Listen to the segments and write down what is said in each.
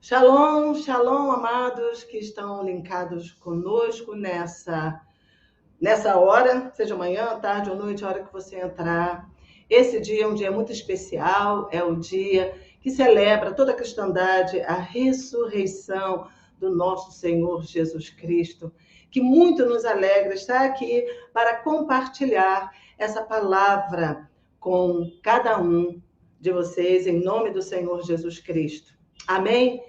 Shalom, shalom, amados que estão linkados conosco nessa hora, seja manhã, tarde ou noite, a hora que você entrar. Esse dia é um dia muito especial, é o dia que celebra toda a cristandade, a ressurreição do nosso Senhor Jesus Cristo, que muito nos alegra estar aqui para compartilhar essa palavra com cada um de vocês, em nome do Senhor Jesus Cristo. Amém?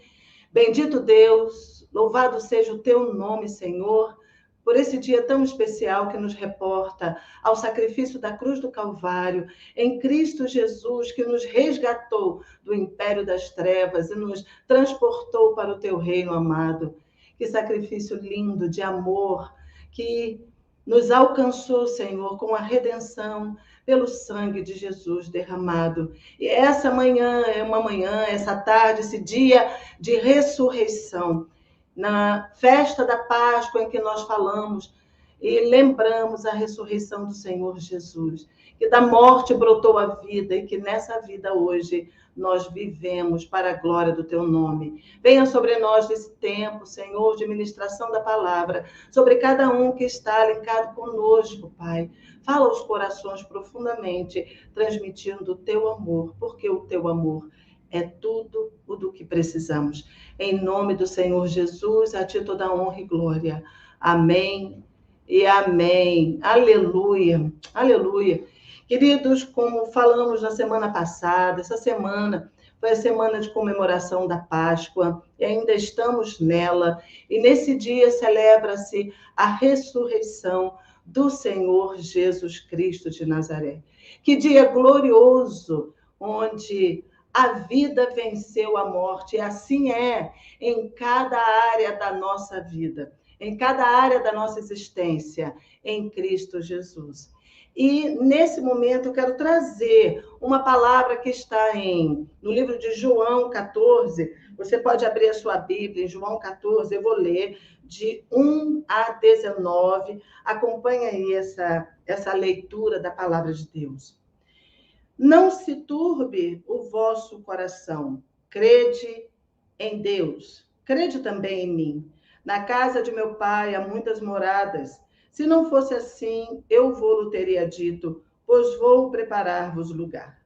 Bendito Deus, louvado seja o teu nome, Senhor, por esse dia tão especial que nos reporta ao sacrifício da cruz do Calvário, em Cristo Jesus, que nos resgatou do império das trevas e nos transportou para o teu reino amado. Que sacrifício lindo de amor que nos alcançou, Senhor, com a redenção pelo sangue de Jesus derramado. E essa manhã, essa tarde, esse dia de ressurreição, na festa da Páscoa em que nós falamos e lembramos a ressurreição do Senhor Jesus, que da morte brotou a vida e que nessa vida hoje nós vivemos para a glória do teu nome. Venha sobre nós nesse tempo, Senhor, de ministração da palavra, sobre cada um que está linkado conosco, Pai. Fala aos corações profundamente, transmitindo o teu amor, porque o teu amor é tudo o do que precisamos. Em nome do Senhor Jesus, a ti toda honra e glória. Amém e amém. Aleluia, aleluia. Queridos, como falamos na semana passada, essa semana foi a semana de comemoração da Páscoa, e ainda estamos nela, e nesse dia celebra-se a ressurreição do Senhor Jesus Cristo de Nazaré. Que dia glorioso, onde a vida venceu a morte, e assim é em cada área da nossa vida, em cada área da nossa existência, em Cristo Jesus. E nesse momento eu quero trazer uma palavra que está no livro de João 14. Você pode abrir a sua Bíblia em João 14, eu vou ler de 1 a 19. Acompanhe aí essa leitura da palavra de Deus. Não se turbe o vosso coração. Crede em Deus. Crede também em mim. Na casa de meu pai há muitas moradas. Se não fosse assim, eu vou-lo teria dito, pois vou preparar-vos lugar.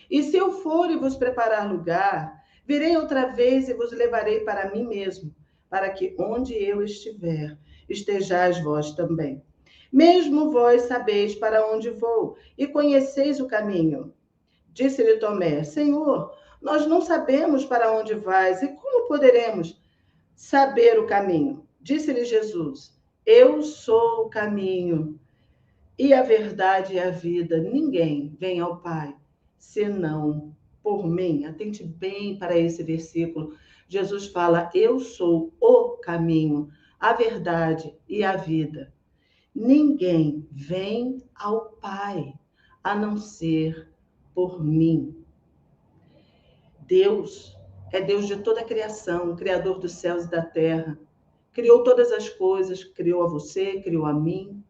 E se eu for e vos preparar lugar, virei outra vez e vos levarei para mim mesmo, para que onde eu estiver, estejais vós também. Mesmo vós sabeis para onde vou e conheceis o caminho. Disse-lhe Tomé: Senhor, nós não sabemos para onde vais e como poderemos saber o caminho? Disse-lhe Jesus: Eu sou o caminho e a verdade e a vida. Ninguém vem ao Pai senão por mim. Atente bem para esse versículo. Jesus fala: Eu sou o caminho, a verdade e a vida. Ninguém vem ao Pai a não ser por mim. Deus é Deus de toda a criação, Criador dos céus e da terra. Criou todas as coisas, criou a você, criou a mim.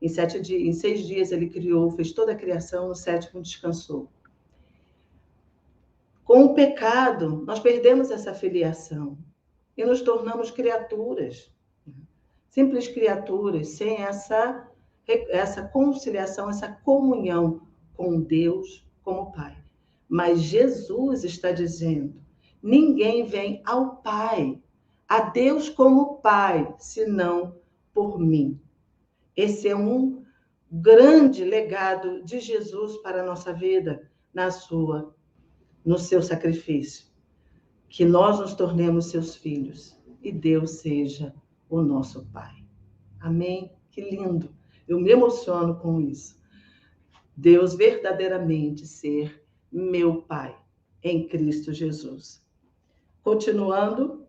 Em 6 dias ele criou, fez toda a criação, no 7º descansou. Com o pecado, nós perdemos essa filiação e nos tornamos criaturas, simples criaturas, sem essa conciliação, essa comunhão com Deus como Pai. Mas Jesus está dizendo: ninguém vem ao Pai, a Deus como Pai, senão por mim. Esse é um grande legado de Jesus para a nossa vida, no seu sacrifício. Que nós nos tornemos seus filhos e Deus seja o nosso Pai. Amém? Que lindo! Eu me emociono com isso. Deus verdadeiramente ser meu Pai em Cristo Jesus. Continuando.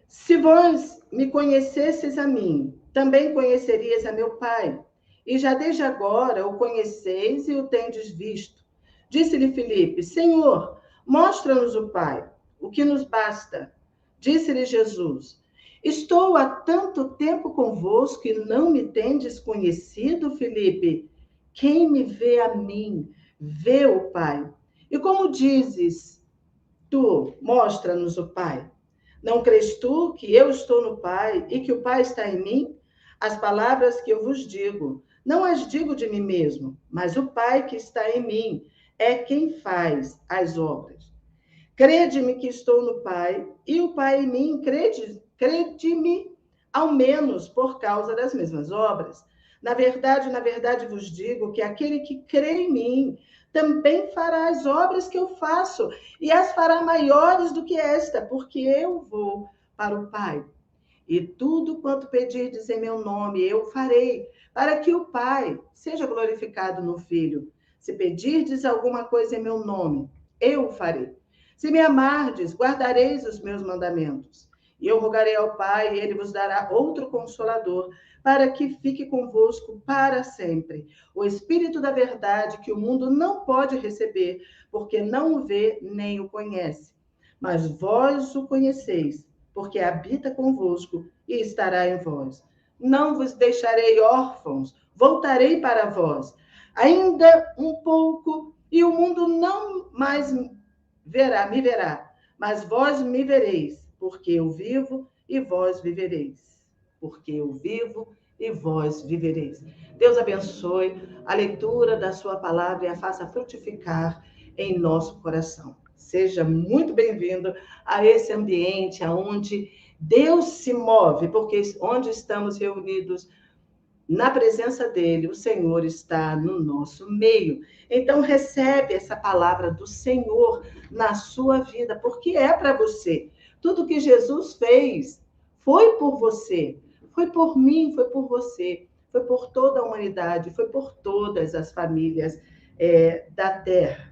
Se vós me conhecesseis a mim, também conhecerias a meu Pai. E já desde agora o conheceis e o tendes visto. Disse-lhe Filipe: Senhor, mostra-nos o Pai, o que nos basta. Disse-lhe Jesus: Estou há tanto tempo convosco que não me tendes conhecido, Filipe? Quem me vê a mim, vê o Pai. E como dizes, Tu, mostra-nos o Pai. Não crês tu que eu estou no Pai e que o Pai está em mim? As palavras que eu vos digo, não as digo de mim mesmo, mas o Pai que está em mim é quem faz as obras. Crede-me que estou no Pai e o Pai em mim, crede-me ao menos por causa das mesmas obras. Na verdade vos digo que aquele que crê em mim também fará as obras que eu faço, e as fará maiores do que esta, porque eu vou para o Pai. E tudo quanto pedirdes em meu nome, eu farei, para que o Pai seja glorificado no Filho. Se pedirdes alguma coisa em meu nome, eu o farei. Se me amardes, guardareis os meus mandamentos. E eu rogarei ao Pai, e ele vos dará outro consolador, para que fique convosco para sempre. O Espírito da verdade, que o mundo não pode receber, porque não o vê nem o conhece. Mas vós o conheceis, porque habita convosco e estará em vós. Não vos deixarei órfãos, voltarei para vós. Ainda um pouco, e o mundo não mais me verá, mas vós me vereis, porque eu vivo e vós vivereis. Porque eu vivo e vós vivereis. Deus abençoe a leitura da sua palavra e a faça frutificar em nosso coração. Seja muito bem-vindo a esse ambiente onde Deus se move, porque onde estamos reunidos na presença dele, o Senhor está no nosso meio. Então, recebe essa palavra do Senhor na sua vida, porque é para você. Tudo que Jesus fez foi por você, foi por mim, foi por você, foi por toda a humanidade, foi por todas as famílias da terra.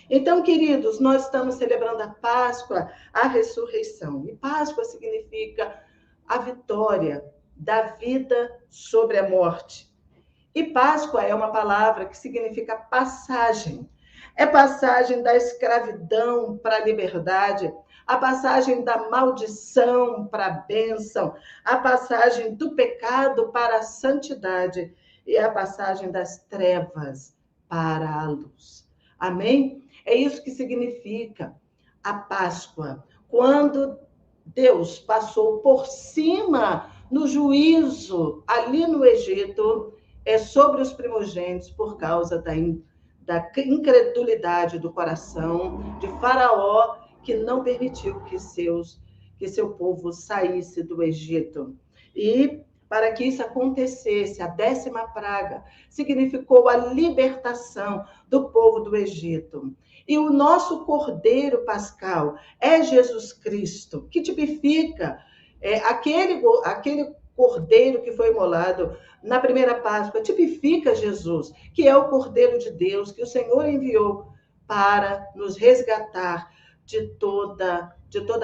Então, queridos, nós estamos celebrando a Páscoa, a ressurreição. E Páscoa significa a vitória da vida sobre a morte. E Páscoa é uma palavra que significa passagem. É passagem da escravidão para a liberdade, a passagem da maldição para a bênção, a passagem do pecado para a santidade e a passagem das trevas para a luz. Amém? É isso que significa a Páscoa. Quando Deus passou por cima no juízo ali no Egito, sobre os primogênitos por causa da incredulidade do coração de Faraó, que não permitiu que seu povo saísse do Egito. E para que isso acontecesse, a 10ª praga significou a libertação do povo do Egito. E o nosso Cordeiro Pascal é Jesus Cristo, que tipifica aquele Cordeiro que foi imolado na primeira Páscoa, tipifica Jesus, que é o Cordeiro de Deus, que o Senhor enviou para nos resgatar de toda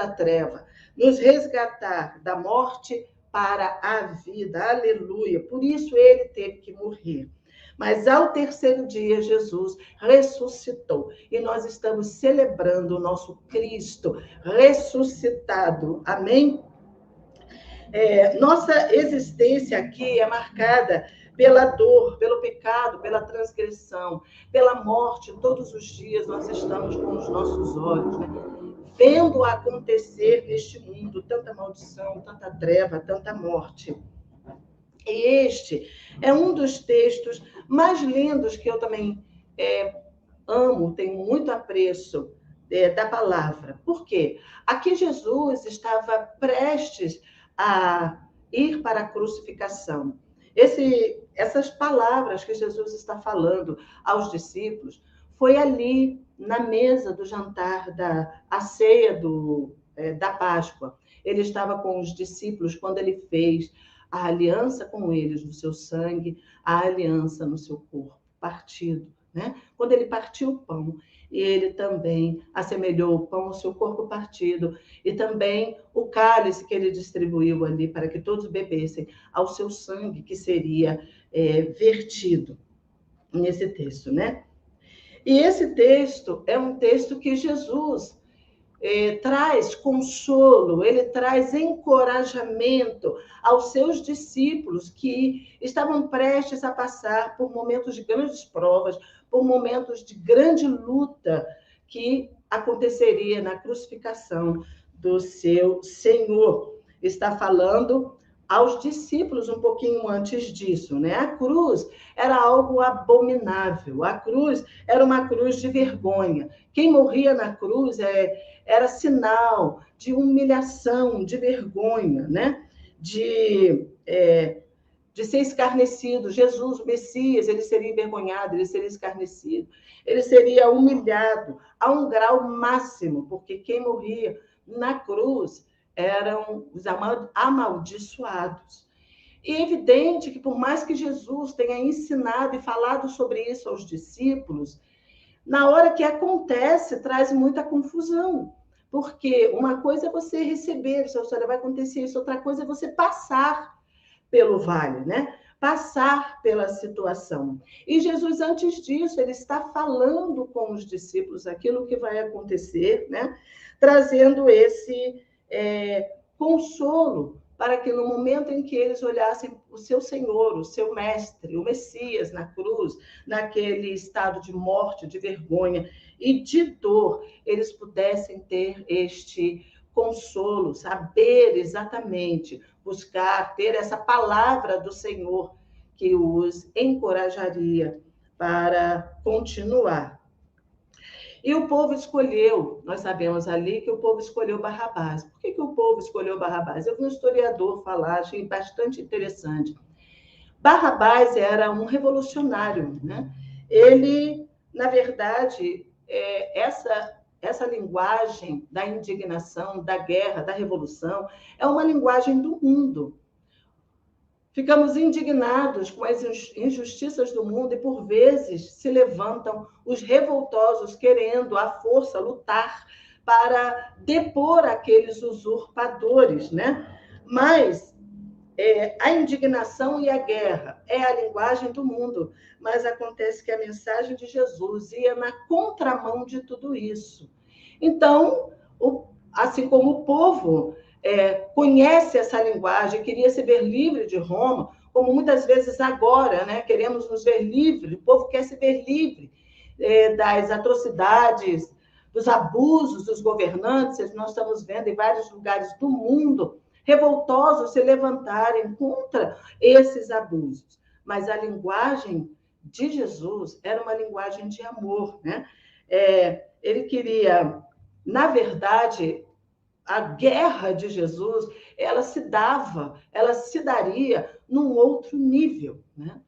a treva, nos resgatar da morte para a vida. Aleluia! Por isso ele teve que morrer. Mas ao 3º dia, Jesus ressuscitou. E nós estamos celebrando o nosso Cristo ressuscitado. Amém? Nossa existência aqui é marcada pela dor, pelo pecado, pela transgressão, pela morte. Todos os dias nós estamos com os nossos olhos, né? Vendo acontecer neste mundo tanta maldição, tanta treva, tanta morte. E este é um dos textos mais lindos que eu também amo, tenho muito apreço da palavra. Por quê? Aqui Jesus estava prestes a ir para a crucificação. Essas palavras que Jesus está falando aos discípulos foi ali na mesa do jantar, a ceia da Páscoa. Ele estava com os discípulos quando ele fez a aliança com eles no seu sangue, a aliança no seu corpo partido, né? Quando ele partiu o pão, ele também assemelhou o pão ao seu corpo partido e também o cálice que ele distribuiu ali para que todos bebessem ao seu sangue que seria vertido nesse texto, né? E esse texto é um texto que Jesus traz consolo, ele traz encorajamento aos seus discípulos que estavam prestes a passar por momentos de grandes provas, por momentos de grande luta, que aconteceria na crucificação do seu Senhor. Está falando aos discípulos um pouquinho antes disso, né? A cruz era algo abominável, a cruz era uma cruz de vergonha. Quem morria na cruz era sinal de humilhação, de vergonha, né? De ser escarnecido. Jesus, o Messias, ele seria envergonhado, ele seria escarnecido, ele seria humilhado a um grau máximo, porque quem morria na cruz eram os amaldiçoados. E é evidente que, por mais que Jesus tenha ensinado e falado sobre isso aos discípulos, na hora que acontece, traz muita confusão. Porque uma coisa é você receber, olha, vai acontecer isso, outra coisa é você passar pelo vale, né? Passar pela situação. E Jesus, antes disso, ele está falando com os discípulos aquilo que vai acontecer, né? Trazendo esse consolo para que no momento em que eles olhassem o seu Senhor, o seu Mestre, o Messias na cruz, naquele estado de morte, de vergonha e de dor, eles pudessem ter este consolo, saber exatamente, buscar, ter essa palavra do Senhor que os encorajaria para continuar. E o povo escolheu, nós sabemos ali que o povo escolheu Barrabás. Por que o povo escolheu Barrabás? Eu vi um historiador falar, achei bastante interessante. Barrabás era um revolucionário, né? Ele, na verdade, essa linguagem da indignação, da guerra, da revolução, é uma linguagem do mundo. Ficamos indignados com as injustiças do mundo e, por vezes, se levantam os revoltosos querendo, à força, lutar para depor aqueles usurpadores, né? Mas a indignação e a guerra é a linguagem do mundo, mas acontece que a mensagem de Jesus ia na contramão de tudo isso. Então, assim como o povo conhece essa linguagem, queria se ver livre de Roma, como muitas vezes agora, né, queremos nos ver livre, o povo quer se ver livre das atrocidades, dos abusos dos governantes. Nós estamos vendo em vários lugares do mundo revoltosos se levantarem contra esses abusos. Mas a linguagem de Jesus era uma linguagem de amor, né? Ele queria, na verdade, a guerra de Jesus, ela se daria num outro nível, né?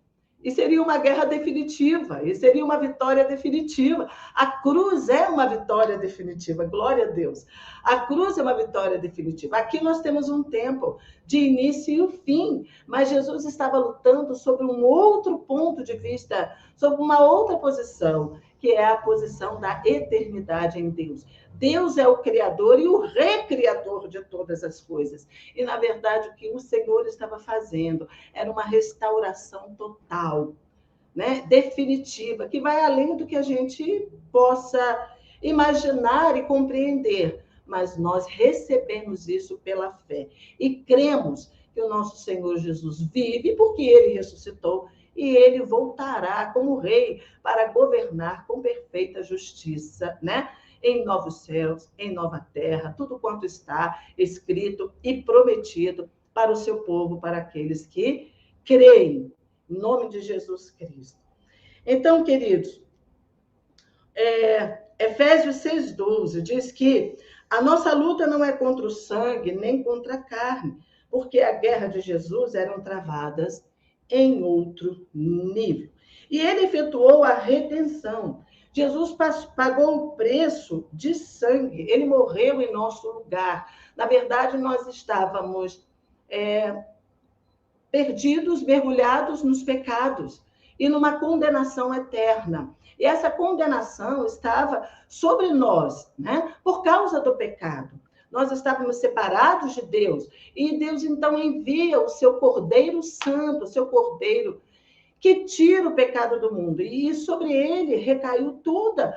E seria uma guerra definitiva, e seria uma vitória definitiva. A cruz é uma vitória definitiva, glória a Deus. A cruz é uma vitória definitiva. Aqui nós temos um tempo de início e o fim, mas Jesus estava lutando sobre um outro ponto de vista, sobre uma outra posição, que é a posição da eternidade em Deus. Deus é o Criador e o recriador de todas as coisas. E, na verdade, o que o Senhor estava fazendo era uma restauração total, né? Definitiva, que vai além do que a gente possa imaginar e compreender. Mas nós recebemos isso pela fé. E cremos que o nosso Senhor Jesus vive porque ele ressuscitou e ele voltará como rei para governar com perfeita justiça, né? Em novos céus, em nova terra, tudo quanto está escrito e prometido para o seu povo, para aqueles que creem, em nome de Jesus Cristo. Então, queridos, Efésios 6,12 diz que a nossa luta não é contra o sangue, nem contra a carne, porque a guerra de Jesus eram travadas em outro nível. E ele efetuou a redenção. Jesus pagou o preço de sangue, ele morreu em nosso lugar. Na verdade, nós estávamos perdidos, mergulhados nos pecados e numa condenação eterna. E essa condenação estava sobre nós, né? Por causa do pecado. Nós estávamos separados de Deus. E Deus, então, envia o seu Cordeiro Santo, o seu Cordeiro que tira o pecado do mundo. E sobre ele recaiu toda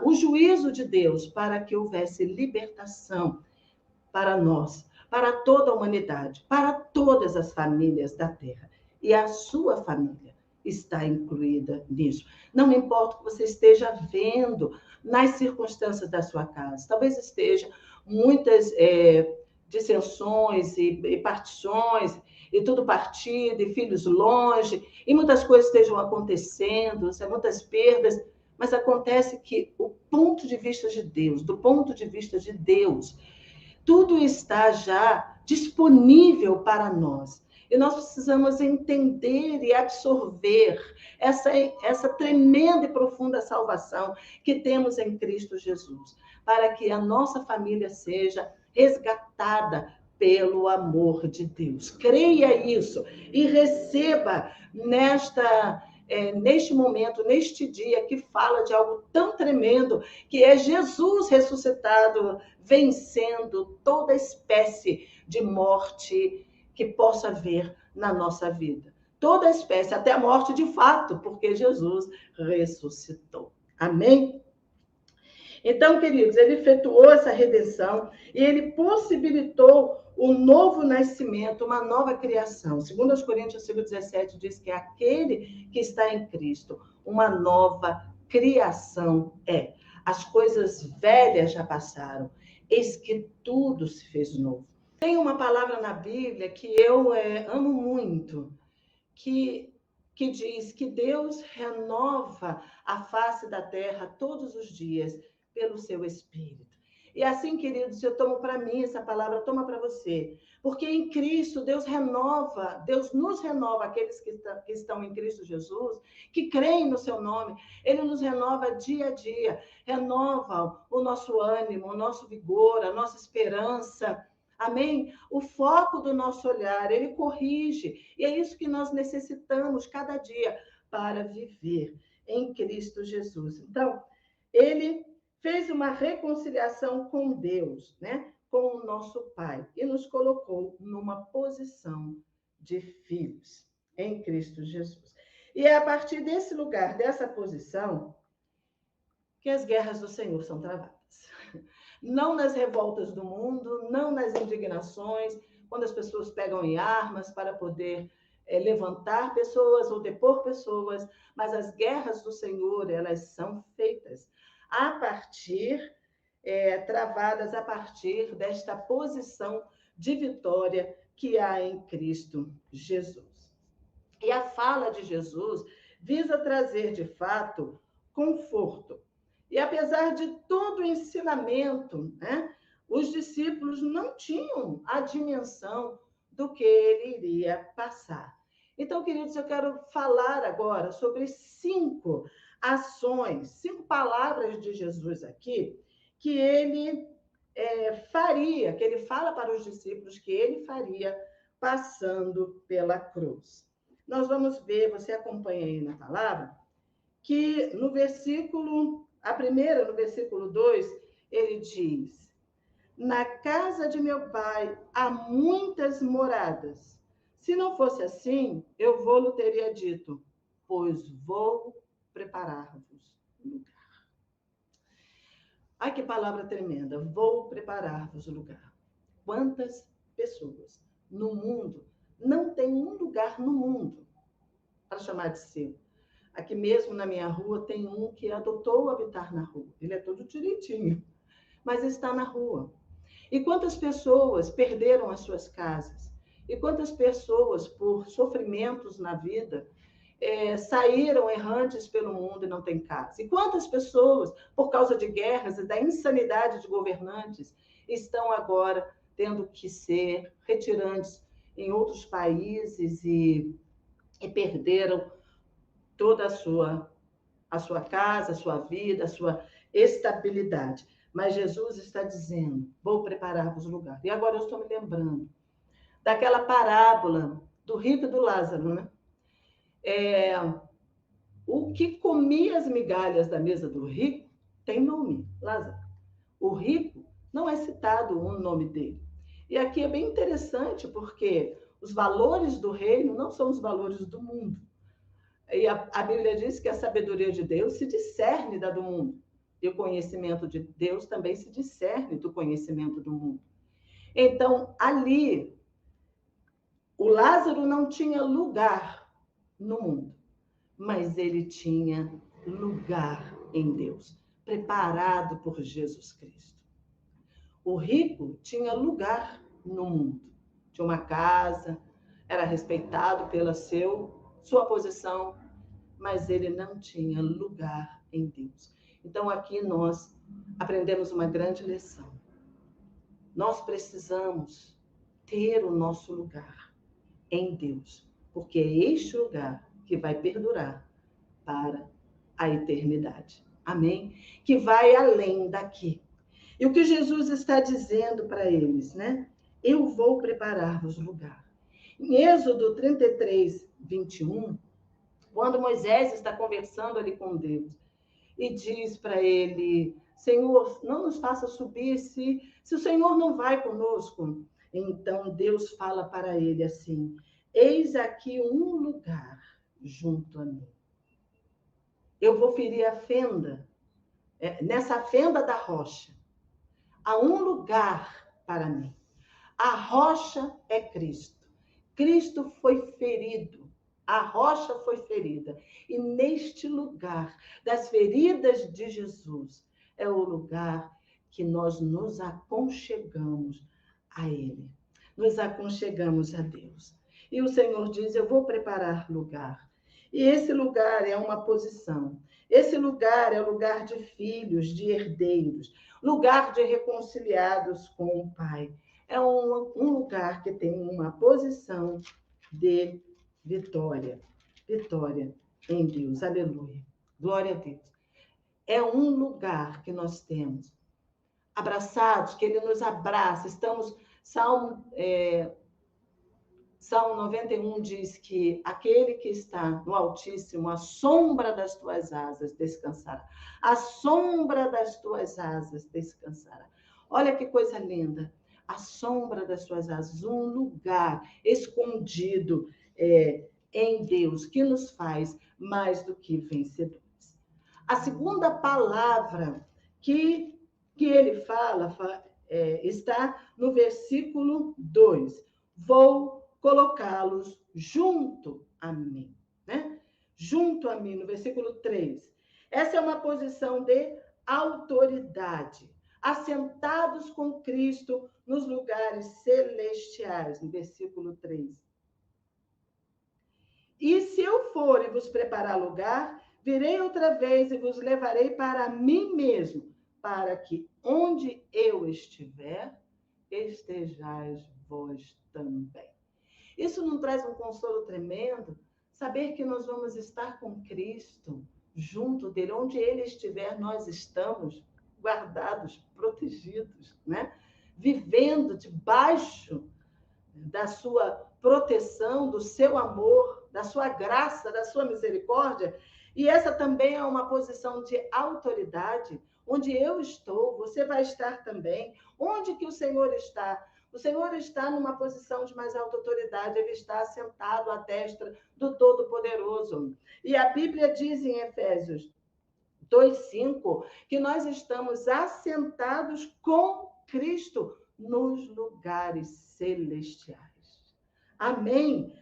o juízo de Deus para que houvesse libertação para nós, para toda a humanidade, para todas as famílias da terra. E a sua família está incluída nisso. Não importa o que você esteja vendo nas circunstâncias da sua casa. Talvez esteja muitas dissensões e partições, e tudo partido, e filhos longe, e muitas coisas estejam acontecendo, muitas perdas, mas acontece que o ponto de vista de Deus, do ponto de vista de Deus, tudo está já disponível para nós. E nós precisamos entender e absorver essa tremenda e profunda salvação que temos em Cristo Jesus, para que a nossa família seja resgatada pelo amor de Deus. Creia isso e receba neste momento, neste dia, que fala de algo tão tremendo, que é Jesus ressuscitado, vencendo toda espécie de morte que possa haver na nossa vida. Toda espécie, até a morte de fato, porque Jesus ressuscitou. Amém? Então, queridos, ele efetuou essa redenção e ele possibilitou um novo nascimento, uma nova criação. Segundo os Coríntios 5,17 diz que aquele que está em Cristo, uma nova criação é. As coisas velhas já passaram, eis que tudo se fez novo. Tem uma palavra na Bíblia que eu amo muito, que diz que Deus renova a face da terra todos os dias pelo seu Espírito. E assim, queridos, eu tomo para mim essa palavra, toma para você. Porque em Cristo, Deus nos renova, aqueles que estão em Cristo Jesus, que creem no seu nome, Ele nos renova dia a dia, renova o nosso ânimo, o nosso vigor, a nossa esperança. Amém? O foco do nosso olhar, ele corrige. E é isso que nós necessitamos cada dia para viver em Cristo Jesus. Então, ele fez uma reconciliação com Deus, né? Com o nosso Pai, e nos colocou numa posição de filhos em Cristo Jesus. E é a partir desse lugar, dessa posição, que as guerras do Senhor são travadas. Não nas revoltas do mundo, não nas indignações, quando as pessoas pegam em armas para poder levantar pessoas ou depor pessoas, mas as guerras do Senhor, elas são feitas a partir, travadas a partir desta posição de vitória que há em Cristo Jesus. E a fala de Jesus visa trazer, de fato, conforto. E apesar de todo o ensinamento, né, os discípulos não tinham a dimensão do que ele iria passar. Então, queridos, eu quero falar agora sobre 5 ações, 5 palavras de Jesus aqui, que ele faria, que ele fala para os discípulos que ele faria passando pela cruz. Nós vamos ver, você acompanha aí na palavra, que no versículo 2, ele diz: na casa de meu pai há muitas moradas. Se não fosse assim, eu vou-lhe teria dito, pois vou preparar-vos lugar. Ai, que palavra tremenda! Vou preparar-vos lugar. Quantas pessoas no mundo não tem um lugar no mundo para chamar de seu? Aqui mesmo na minha rua tem um que adotou habitar na rua. Ele é todo direitinho, mas está na rua. E quantas pessoas perderam as suas casas? E quantas pessoas, por sofrimentos na vida, saíram errantes pelo mundo e não têm casa? E quantas pessoas, por causa de guerras e da insanidade de governantes, estão agora tendo que ser retirantes em outros países e perderam toda a sua casa, a sua vida, a sua estabilidade. Mas Jesus está dizendo, vou preparar-vos lugar. E agora eu estou me lembrando daquela parábola do rico e do Lázaro, né? O que comia as migalhas da mesa do rico tem nome, Lázaro. O rico não é citado o nome dele. E aqui é bem interessante, porque os valores do reino não são os valores do mundo. E a Bíblia diz que a sabedoria de Deus se discerne da do mundo. E o conhecimento de Deus também se discerne do conhecimento do mundo. Então, ali, o Lázaro não tinha lugar no mundo. mas ele tinha lugar em Deus, preparado por Jesus Cristo. O rico tinha lugar no mundo, tinha uma casa, era respeitado pela sua posição, mas ele não tinha lugar em Deus. Então aqui nós aprendemos uma grande lição. Nós precisamos ter o nosso lugar em Deus, porque é este lugar que vai perdurar para a eternidade. Amém? Que vai além daqui. E o que Jesus está dizendo para eles, né? Eu vou preparar-vos lugar. Em Êxodo 33, 21, quando Moisés está conversando ali com Deus e diz para ele, Senhor, não nos faça subir se o Senhor não vai conosco. Então Deus fala para ele assim, eis aqui um lugar junto a mim. Eu vou ferir a fenda, nessa fenda da rocha, há um lugar para mim. A rocha é Cristo. Cristo foi ferido. A rocha foi ferida. E neste lugar das feridas de Jesus é o lugar que nós nos aconchegamos a Ele. Nos aconchegamos a Deus. E o Senhor diz, eu vou preparar lugar. E esse lugar é uma posição. Esse lugar é o lugar de filhos, de herdeiros, lugar de reconciliados com o Pai. É um lugar que tem uma posição de vitória. Vitória em Deus. Aleluia. Glória a Deus. É um lugar que nós temos. Abraçados, que Ele nos abraça. Estamos... Salmo 91 diz que aquele que está no Altíssimo, a sombra das tuas asas descansará. A sombra das tuas asas descansará. Olha que coisa linda. A sombra das tuas asas, um lugar escondido em Deus, que nos faz mais do que vencedores. A segunda palavra que ele fala está no versículo 2. Vou colocá-los junto a mim, né? Junto a mim, no versículo 3. Essa é uma posição de autoridade. Assentados com Cristo nos lugares celestiais, no versículo 3. E se eu for e vos preparar lugar, virei outra vez e vos levarei para mim mesmo, para que onde eu estiver, estejais vós também. Isso não traz um consolo tremendo? Saber que nós vamos estar com Cristo, junto dele, onde ele estiver, nós estamos guardados, protegidos, né? Vivendo debaixo da sua proteção, do seu amor, da sua graça, da sua misericórdia. E essa também é uma posição de autoridade, onde eu estou, você vai estar também. Onde que o Senhor está? O Senhor está numa posição de mais alta autoridade, ele está sentado à destra do Todo-Poderoso. E a Bíblia diz em Efésios 2:5 que nós estamos assentados com Cristo nos lugares celestiais. Amém?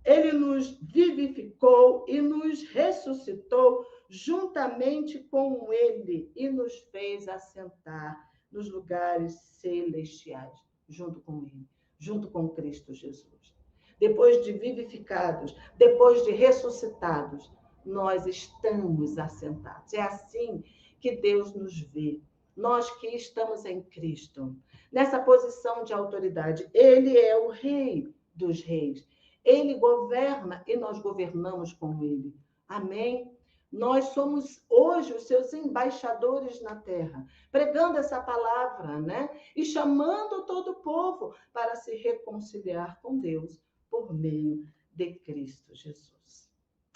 Ele nos vivificou e nos ressuscitou juntamente com ele e nos fez assentar nos lugares celestiais, junto com ele, junto com Cristo Jesus. Depois de vivificados, depois de ressuscitados, nós estamos assentados. É assim que Deus nos vê. Nós que estamos em Cristo, nessa posição de autoridade. Ele é o Rei dos Reis. Ele governa e nós governamos com ele. Amém? Nós somos hoje os seus embaixadores na terra, pregando essa palavra, né? E chamando todo o povo para se reconciliar com Deus por meio de Cristo Jesus.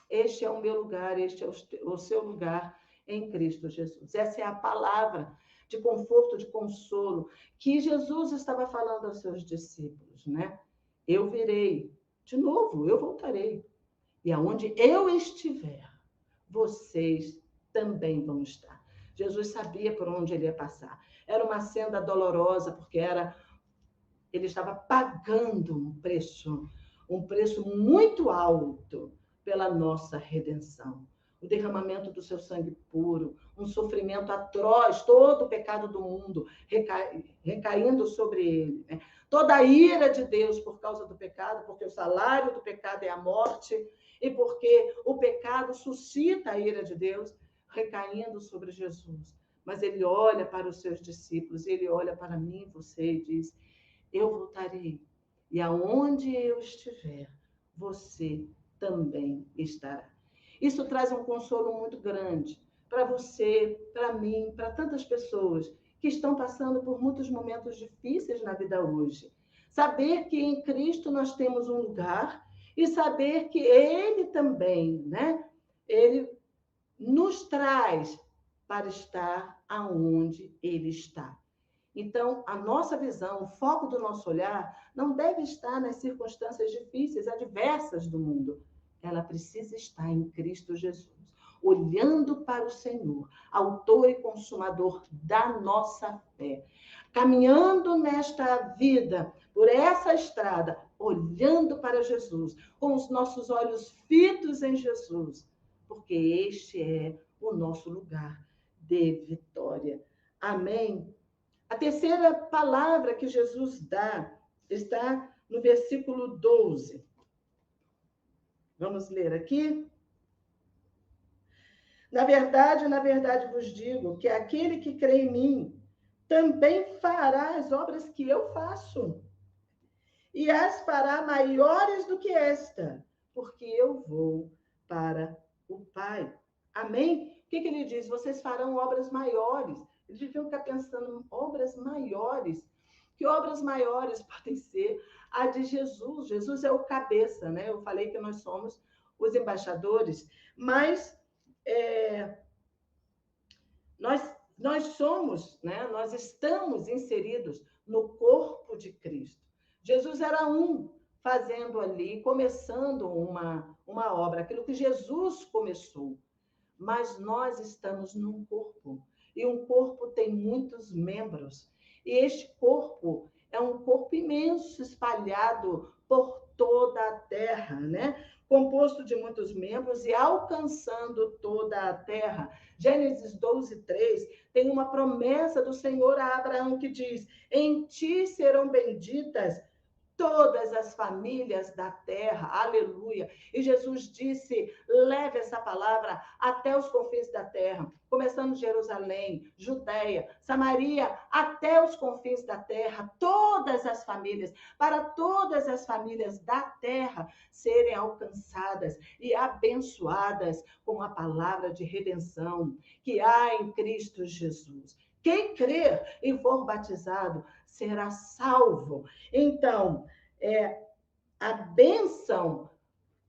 Este é o meu lugar, este é o seu lugar em Cristo Jesus. Essa é a palavra de conforto, de consolo, que Jesus estava falando aos seus discípulos, né? Eu virei, de novo, eu voltarei. E aonde eu estiver, vocês também vão estar. Jesus sabia por onde ele ia passar. Era uma senda dolorosa, porque ele estava pagando um preço muito alto pela nossa redenção. O derramamento do seu sangue puro, um sofrimento atroz, todo o pecado do mundo recaindo sobre ele, né? Toda a ira de Deus por causa do pecado, porque o salário do pecado é a morte, e porque o pecado suscita a ira de Deus, recaindo sobre Jesus. Mas ele olha para os seus discípulos, ele olha para mim e você e diz: eu voltarei, e aonde eu estiver, você também estará. Isso traz um consolo muito grande para você, para mim, para tantas pessoas que estão passando por muitos momentos difíceis na vida hoje. Saber que em Cristo nós temos um lugar e saber que Ele também, né? Ele nos traz para estar aonde Ele está. Então, a nossa visão, o foco do nosso olhar, não deve estar nas circunstâncias difíceis, adversas do mundo. Ela precisa estar em Cristo Jesus, olhando para o Senhor, autor e consumador da nossa fé. Caminhando nesta vida, por essa estrada, olhando para Jesus, com os nossos olhos fitos em Jesus, porque este é o nosso lugar de vitória. Amém? A terceira palavra que Jesus dá está no versículo 12. Vamos ler aqui? Na verdade vos digo que aquele que crê em mim também fará as obras que eu faço, e as fará maiores do que esta, porque eu vou para o Pai. Amém? O que ele diz? Vocês farão obras maiores. Eles deviam ficar pensando em obras maiores. Que obras maiores podem ser a de Jesus? Jesus é o cabeça, né? Eu falei que nós somos os embaixadores, mas nós somos, né? Nós estamos inseridos no corpo de Cristo. Jesus era fazendo ali, começando uma obra, aquilo que Jesus começou. Mas nós estamos num corpo, e um corpo tem muitos membros, e este corpo é um corpo imenso, espalhado por toda a terra, né? Composto de muitos membros e alcançando toda a terra. Gênesis 12, 3, tem uma promessa do Senhor a Abraão que diz: em ti serão benditas todas as famílias da terra, aleluia. E Jesus disse: leve essa palavra até os confins da terra, começando Jerusalém, Judeia, Samaria, até os confins da terra, todas as famílias, para todas as famílias da terra serem alcançadas e abençoadas com a palavra de redenção que há em Cristo Jesus. Quem crer e for batizado será salvo. Então, a bênção,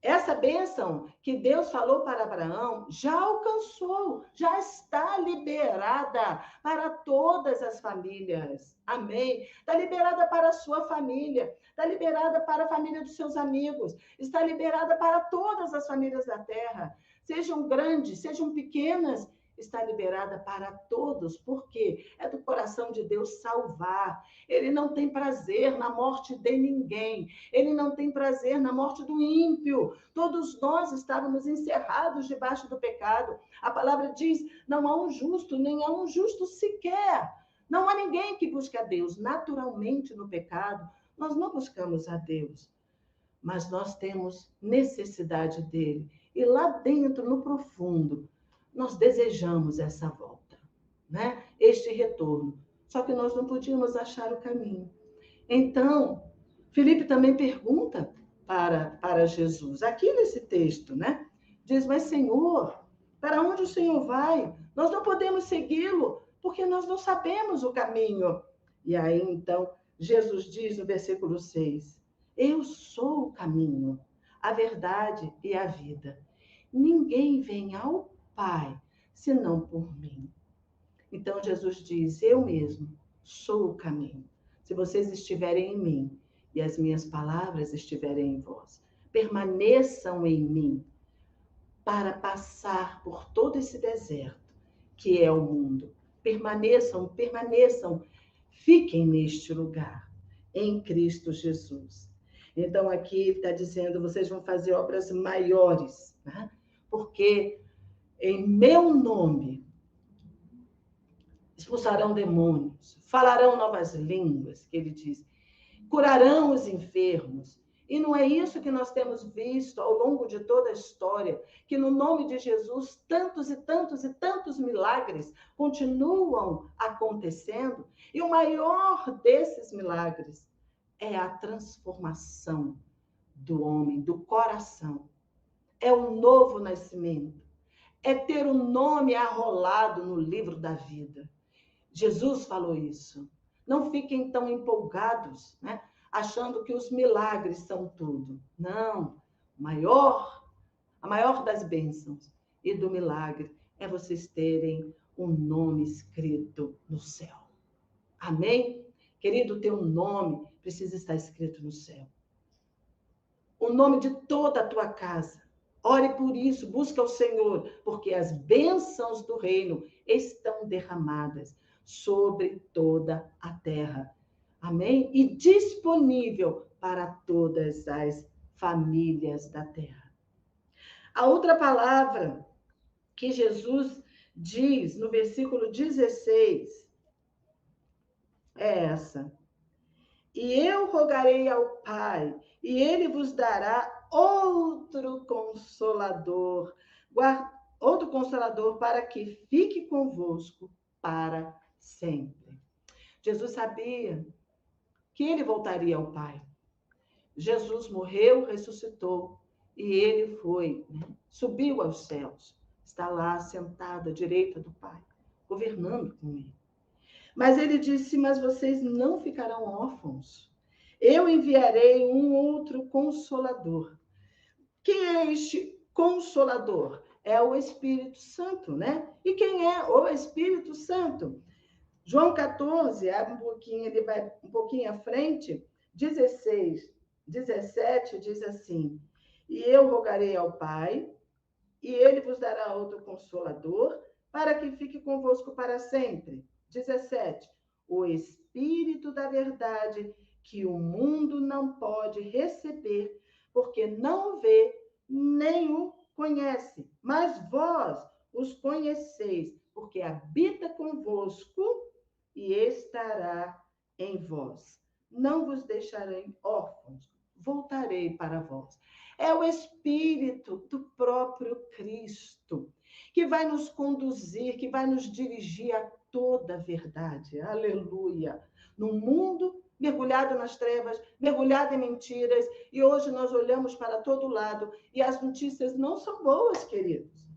essa bênção que Deus falou para Abraão, já alcançou, já está liberada para todas as famílias. Amém? Está liberada para a sua família, está liberada para a família dos seus amigos, está liberada para todas as famílias da terra, sejam grandes, sejam pequenas, está liberada para todos, porque é do coração de Deus salvar. Ele não tem prazer na morte de ninguém. Ele não tem prazer na morte do ímpio. Todos nós estávamos encerrados debaixo do pecado. A palavra diz: não há um justo, nem há um justo sequer. Não há ninguém que busque a Deus. Naturalmente, no pecado, nós não buscamos a Deus, mas nós temos necessidade dele. E lá dentro, no profundo, nós desejamos essa volta, né? Este retorno. Só que nós não podíamos achar o caminho. Então, Filipe também pergunta para Jesus, aqui nesse texto, né? Diz: mas Senhor, para onde o Senhor vai? Nós não podemos segui-lo, porque nós não sabemos o caminho. E aí, então, Jesus diz no versículo 6, eu sou o caminho, a verdade e a vida. Ninguém vem ao Pai, senão por mim. Então Jesus diz: eu mesmo sou o caminho. Se vocês estiverem em mim e as minhas palavras estiverem em vós, permaneçam em mim para passar por todo esse deserto que é o mundo. Permaneçam, fiquem neste lugar, em Cristo Jesus. Então, aqui está dizendo, vocês vão fazer obras maiores, né? Porque em meu nome expulsarão demônios, falarão novas línguas, que ele diz, curarão os enfermos. E não é isso que nós temos visto ao longo de toda a história, que no nome de Jesus tantos e tantos e tantos milagres continuam acontecendo, e o maior desses milagres é a transformação do homem, do coração. É o novo nascimento. É ter o nome arrolado no livro da vida. Jesus falou isso. Não fiquem tão empolgados, né? Achando que os milagres são tudo. Não. A maior das bênçãos e do milagre é vocês terem um nome escrito no céu. Amém? Querido, o teu nome precisa estar escrito no céu. O nome de toda a tua casa. Ore por isso, busca o Senhor, porque as bênçãos do reino estão derramadas sobre toda a terra. Amém? E disponível para todas as famílias da terra. A outra palavra que Jesus diz no versículo 16 é essa. E eu rogarei ao Pai, e ele vos dará outro consolador para que fique convosco para sempre. Jesus sabia que ele voltaria ao Pai. Jesus morreu, ressuscitou, e ele foi, subiu aos céus. Está lá sentado à direita do Pai, governando com ele. Mas ele disse, mas vocês não ficarão órfãos. Eu enviarei um outro consolador. Quem é este consolador? É o Espírito Santo, né? E quem é o Espírito Santo? João 14, abre um pouquinho, ele vai um pouquinho à frente, 16, 17, diz assim, e eu rogarei ao Pai, e ele vos dará outro consolador, para que fique convosco para sempre. 17. O Espírito da verdade, que o mundo não pode receber, porque não o vê, nem o conhece. Mas vós os conheceis, porque habita convosco e estará em vós. Não vos deixarei órfãos, voltarei para vós. É o Espírito do próprio Cristo que vai nos conduzir, que vai nos dirigir a toda a verdade. Aleluia! No mundo mergulhado nas trevas, mergulhado em mentiras, e hoje nós olhamos para todo lado e as notícias não são boas, queridos.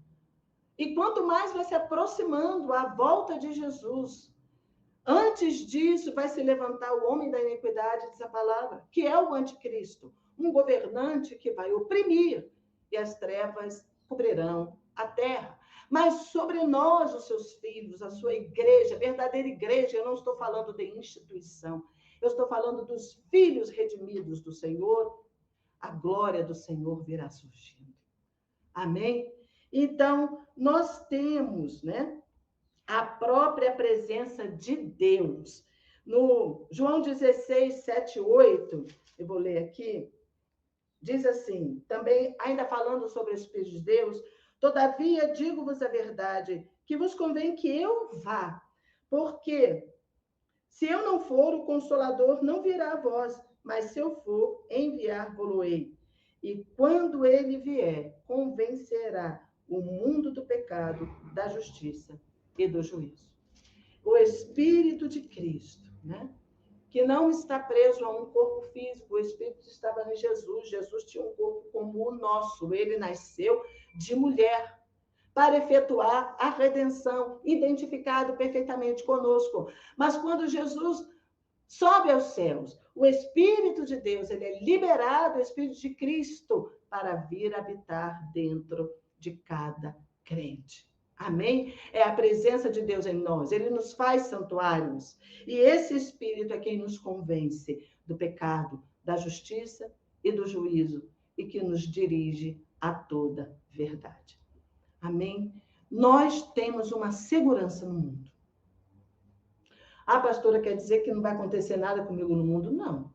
E quanto mais vai se aproximando a volta de Jesus, antes disso vai se levantar o homem da iniquidade, diz a palavra, que é o anticristo, um governante que vai oprimir, e as trevas cobrirão a terra. Mas sobre nós, os seus filhos, a sua igreja, a verdadeira igreja, eu não estou falando de instituição, eu estou falando dos filhos redimidos do Senhor, a glória do Senhor virá surgindo. Amém? Então, nós temos, né, a própria presença de Deus. No João 16, 7, 8, eu vou ler aqui, diz assim, também ainda falando sobre o Espírito de Deus, todavia digo-vos a verdade, que vos convém que eu vá, porque se eu não for, o Consolador não virá a vós, mas se eu for, enviar-vos-ei. E quando ele vier, convencerá o mundo do pecado, da justiça e do juízo. O Espírito de Cristo, né? Que não está preso a um corpo físico, o Espírito estava em Jesus, Jesus tinha um corpo como o nosso, ele nasceu de mulher, para efetuar a redenção, identificado perfeitamente conosco. Mas quando Jesus sobe aos céus, o Espírito de Deus, ele é liberado, o Espírito de Cristo, para vir habitar dentro de cada crente. Amém? É a presença de Deus em nós. Ele nos faz santuários. E esse Espírito é quem nos convence do pecado, da justiça e do juízo, e que nos dirige a toda verdade. Amém? Nós temos uma segurança no mundo. A pastora quer dizer que não vai acontecer nada comigo no mundo? Não.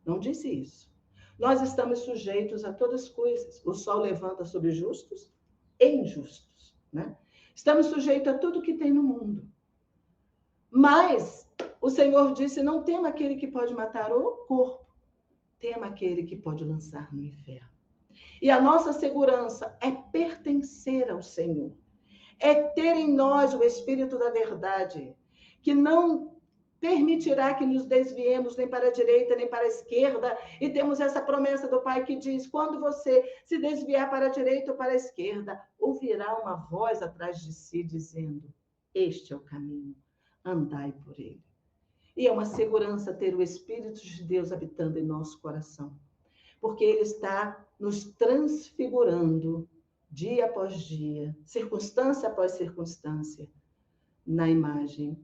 Não disse isso. Nós estamos sujeitos a todas as coisas. O sol levanta sobre justos e injustos, né? Estamos sujeitos a tudo que tem no mundo. Mas o Senhor disse: não tema aquele que pode matar o corpo, tema aquele que pode lançar no inferno. E a nossa segurança é pertencer ao Senhor, é ter em nós o Espírito da verdade, que não permitirá que nos desviemos nem para a direita nem para a esquerda. E temos essa promessa do Pai que diz: quando você se desviar para a direita ou para a esquerda, ouvirá uma voz atrás de si dizendo: este é o caminho, andai por ele. E é uma segurança ter o Espírito de Deus habitando em nosso coração, porque ele está nos transfigurando dia após dia, circunstância após circunstância, na imagem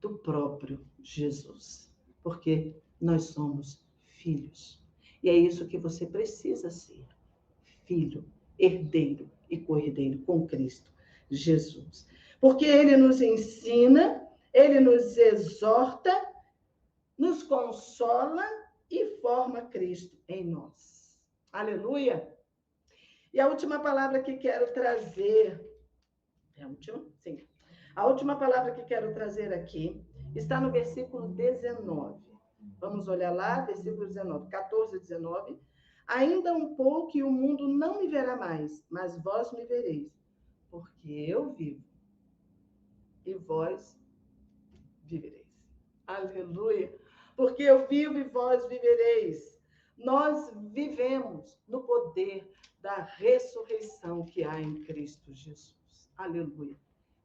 do próprio Jesus, porque nós somos filhos. E é isso que você precisa ser: filho, herdeiro e co-herdeiro com Cristo Jesus. Porque ele nos ensina, ele nos exorta, nos consola e forma Cristo em nós. Aleluia! E a última palavra que quero trazer, é a última? Sim. A última palavra que quero trazer aqui está no versículo 19. Vamos olhar lá, versículo 19, 14 e 19. Ainda um pouco e o mundo não me verá mais, mas vós me vereis, porque eu vivo e vós vivereis. Aleluia! Porque eu vivo e vós vivereis. Nós vivemos no poder da ressurreição que há em Cristo Jesus. Aleluia!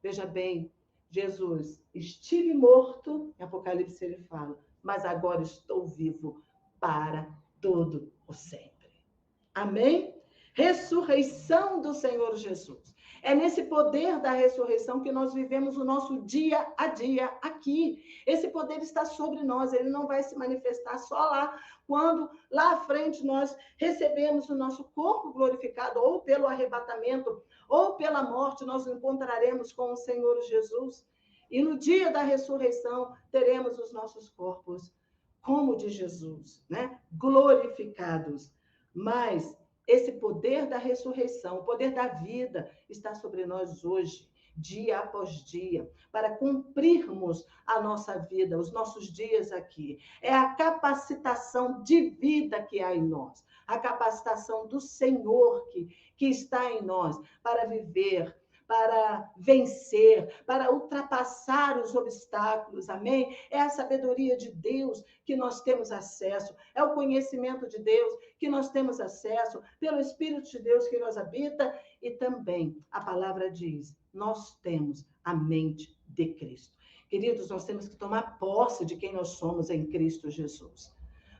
Veja bem, Jesus, estive morto, em Apocalipse ele fala, mas agora estou vivo para todo o sempre. Amém? Ressurreição do Senhor Jesus. É nesse poder da ressurreição que nós vivemos o nosso dia a dia aqui. Esse poder está sobre nós, ele não vai se manifestar só lá, quando lá à frente nós recebemos o nosso corpo glorificado, ou pelo arrebatamento, ou pela morte, nós nos encontraremos com o Senhor Jesus. E no dia da ressurreição, teremos os nossos corpos como de Jesus, né? Glorificados. Mas esse poder da ressurreição, o poder da vida, está sobre nós hoje, dia após dia, para cumprirmos a nossa vida, os nossos dias aqui. É a capacitação de vida que há em nós, a capacitação do Senhor que está em nós para viver, para vencer, para ultrapassar os obstáculos, amém? É a sabedoria de Deus que nós temos acesso, é o conhecimento de Deus que nós temos acesso, pelo Espírito de Deus que nos habita, e também a palavra diz: nós temos a mente de Cristo. Queridos, nós temos que tomar posse de quem nós somos em Cristo Jesus.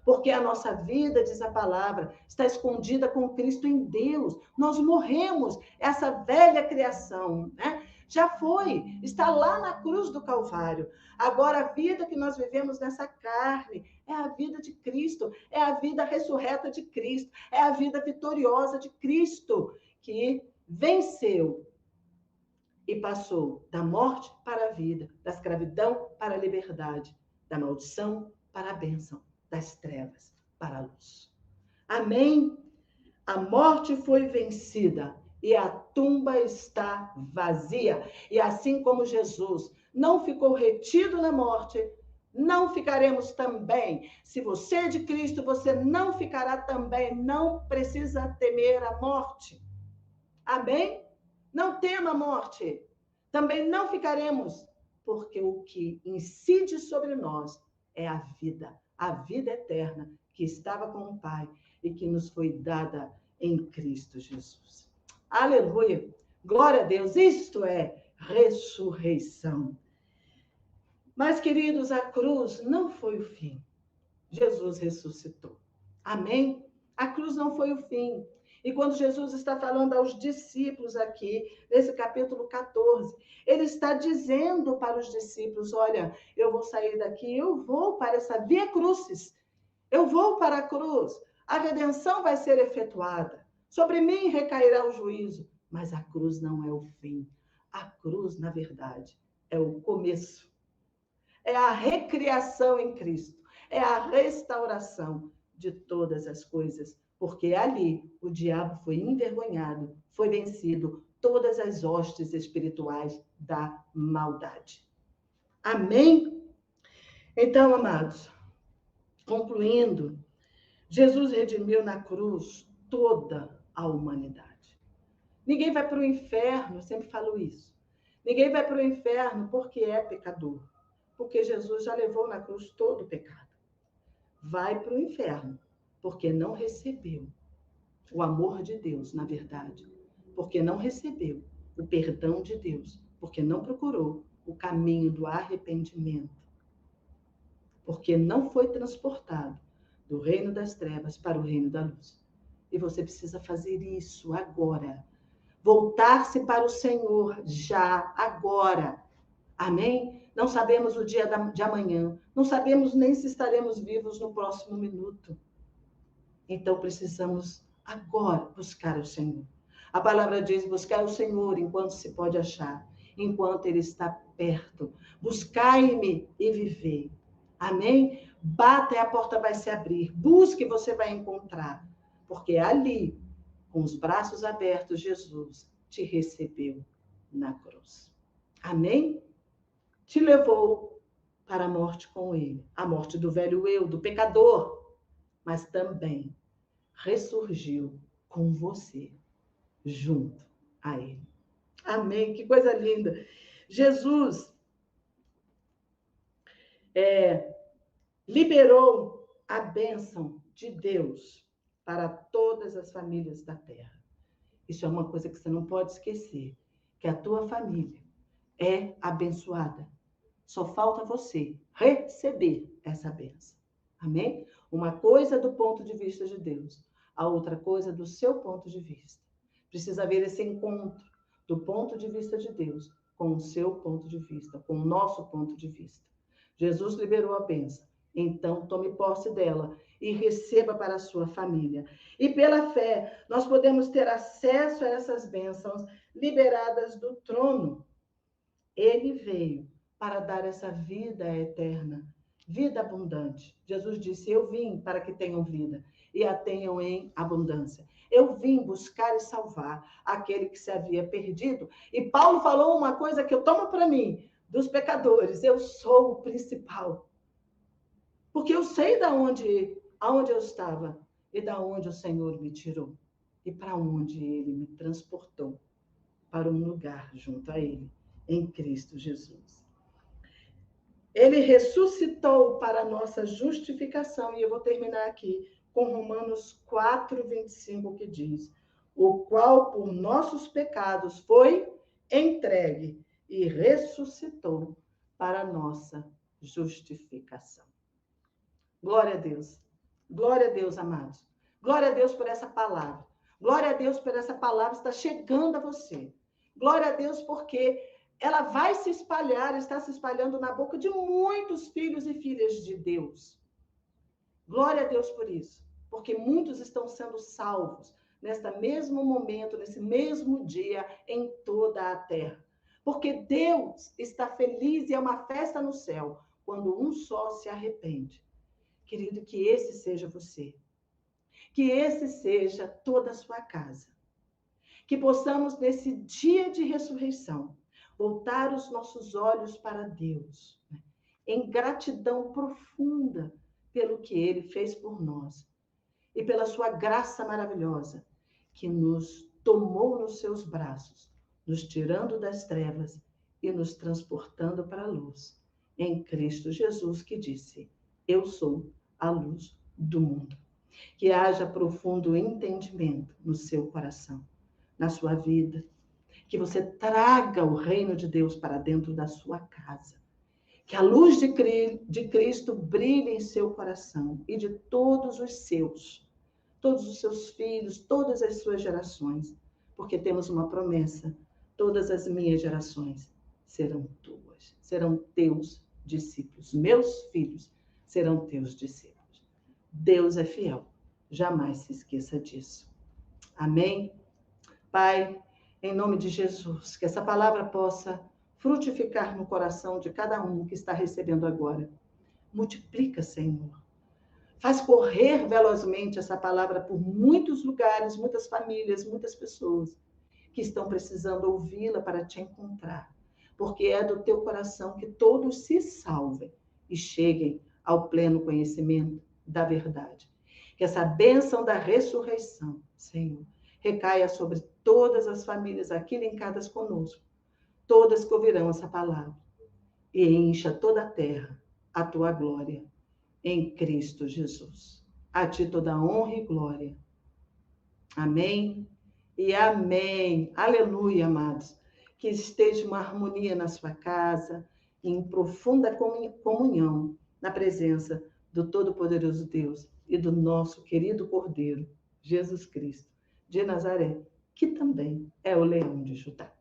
Porque a nossa vida, diz a palavra, está escondida com Cristo em Deus. Nós morremos, essa velha criação, né? Já foi, está lá na cruz do Calvário. Agora, a vida que nós vivemos nessa carne é a vida de Cristo, é a vida ressurreta de Cristo, é a vida vitoriosa de Cristo, que venceu e passou da morte para a vida, da escravidão para a liberdade, da maldição para a bênção, das trevas para a luz. Amém? A morte foi vencida e a tumba está vazia. E assim como Jesus não ficou retido na morte, não ficaremos também. Se você é de Cristo, você não ficará também. Não precisa temer a morte. Amém? Não tema a morte. Também não ficaremos, porque o que incide sobre nós é a vida eterna que estava com o Pai e que nos foi dada em Cristo Jesus. Aleluia! Glória a Deus! Isto é ressurreição. Mas, queridos, a cruz não foi o fim. Jesus ressuscitou. Amém? A cruz não foi o fim. E quando Jesus está falando aos discípulos aqui, nesse capítulo 14, ele está dizendo para os discípulos: olha, eu vou sair daqui, eu vou para essa via crucis, eu vou para a cruz, a redenção vai ser efetuada, sobre mim recairá o juízo, mas a cruz não é o fim. A cruz, na verdade, é o começo, é a recriação em Cristo, é a restauração de todas as coisas, porque ali o diabo foi envergonhado, foi vencido, todas as hostes espirituais da maldade. Amém? Então, amados, concluindo, Jesus redimiu na cruz toda a humanidade. Ninguém vai para o inferno, eu sempre falo isso. Ninguém vai para o inferno porque é pecador, porque Jesus já levou na cruz todo o pecado. Vai para o inferno porque não recebeu o amor de Deus, na verdade, porque não recebeu o perdão de Deus, porque não procurou o caminho do arrependimento, porque não foi transportado do reino das trevas para o reino da luz. E você precisa fazer isso agora. Voltar-se para o Senhor já, agora. Amém? Não sabemos o dia de amanhã. Não sabemos nem se estaremos vivos no próximo minuto. Então precisamos agora buscar o Senhor. A palavra diz: buscar o Senhor enquanto se pode achar, enquanto Ele está perto. Buscai-me e vivei. Amém? Bata e a porta vai se abrir. Busque e você vai encontrar. Porque ali, com os braços abertos, Jesus te recebeu na cruz. Amém? Te levou para a morte com Ele. A morte do velho eu, do pecador. Mas também ressurgiu com você, junto a Ele. Amém? Que coisa linda. Jesus liberou a bênção de Deus para todas as famílias da terra. Isso é uma coisa que você não pode esquecer, que a tua família é abençoada. Só falta você receber essa bênção. Amém? Uma coisa do ponto de vista de Deus, a outra coisa do seu ponto de vista. Precisa haver esse encontro do ponto de vista de Deus com o seu ponto de vista, com o nosso ponto de vista. Jesus liberou a bênção. Então, tome posse dela e receba para a sua família. E pela fé, nós podemos ter acesso a essas bênçãos liberadas do trono. Ele veio para dar essa vida eterna, vida abundante. Jesus disse: eu vim para que tenham vida e a tenham em abundância. Eu vim buscar e salvar aquele que se havia perdido. E Paulo falou uma coisa que eu tomo para mim, dos pecadores: eu sou o principal. Porque eu sei aonde eu estava e da onde o Senhor me tirou e para onde Ele me transportou, para um lugar junto a Ele, em Cristo Jesus. Ele ressuscitou para a nossa justificação, e eu vou terminar aqui com Romanos 4:25, que diz: o qual por nossos pecados foi entregue e ressuscitou para a nossa justificação. Glória a Deus. Glória a Deus, amados. Glória a Deus por essa palavra. Glória a Deus por essa palavra está chegando a você. Glória a Deus porque ela vai se espalhar, está se espalhando na boca de muitos filhos e filhas de Deus. Glória a Deus por isso, porque muitos estão sendo salvos neste mesmo momento, nesse mesmo dia, em toda a terra. Porque Deus está feliz e é uma festa no céu quando um só se arrepende. Querido, que esse seja você. Que esse seja toda a sua casa. Que possamos, nesse dia de ressurreição, voltar os nossos olhos para Deus, né? Em gratidão profunda pelo que Ele fez por nós e pela sua graça maravilhosa, que nos tomou nos seus braços, nos tirando das trevas e nos transportando para a luz, em Cristo Jesus, que disse: eu sou a luz do mundo. Que haja profundo entendimento no seu coração, na sua vida, que você traga o reino de Deus para dentro da sua casa, que a luz de Cristo brilhe em seu coração e de todos os seus filhos, todas as suas gerações, porque temos uma promessa: todas as minhas gerações serão tuas, serão teus discípulos, meus filhos serão teus discípulos. Deus é fiel, jamais se esqueça disso. Amém? Pai, em nome de Jesus, que essa palavra possa frutificar no coração de cada um que está recebendo agora. Multiplica, Senhor. Faz correr velozmente essa palavra por muitos lugares, muitas famílias, muitas pessoas que estão precisando ouvi-la para te encontrar. Porque é do teu coração que todos se salvem e cheguem ao pleno conhecimento da verdade. Que essa bênção da ressurreição, Senhor, recaia sobre todas as famílias aqui linkadas conosco, todas que ouvirão essa palavra, e encha toda a terra a tua glória, em Cristo Jesus. A ti toda honra e glória. Amém e amém. Aleluia, amados. Que esteja uma harmonia na sua casa, em profunda comunhão, na presença do Todo-Poderoso Deus e do nosso querido Cordeiro, Jesus Cristo, de Nazaré, que também é o leão de Judá.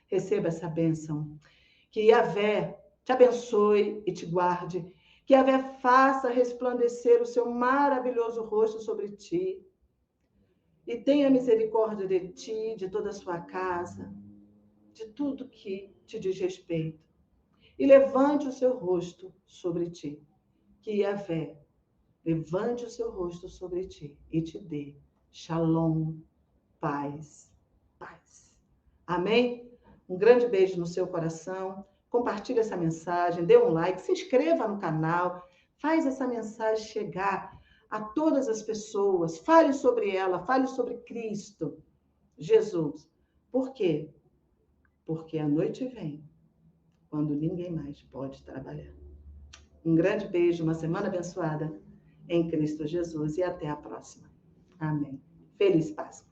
Receba essa bênção. Que Yahvé te abençoe e te guarde. Que Yahvé faça resplandecer o seu maravilhoso rosto sobre ti. E tenha misericórdia de ti, de toda a sua casa, de tudo que te diz respeito. E levante o seu rosto sobre ti. Que Yahvé levante o seu rosto sobre ti e te dê shalom, paz, paz. Amém? Um grande beijo no seu coração. Compartilhe essa mensagem, dê um like, se inscreva no canal, faz essa mensagem chegar a todas as pessoas, fale sobre ela, fale sobre Cristo, Jesus. Por quê? Porque a noite vem, quando ninguém mais pode trabalhar. Um grande beijo, uma semana abençoada em Cristo Jesus e até a próxima. Amém. Feliz Páscoa.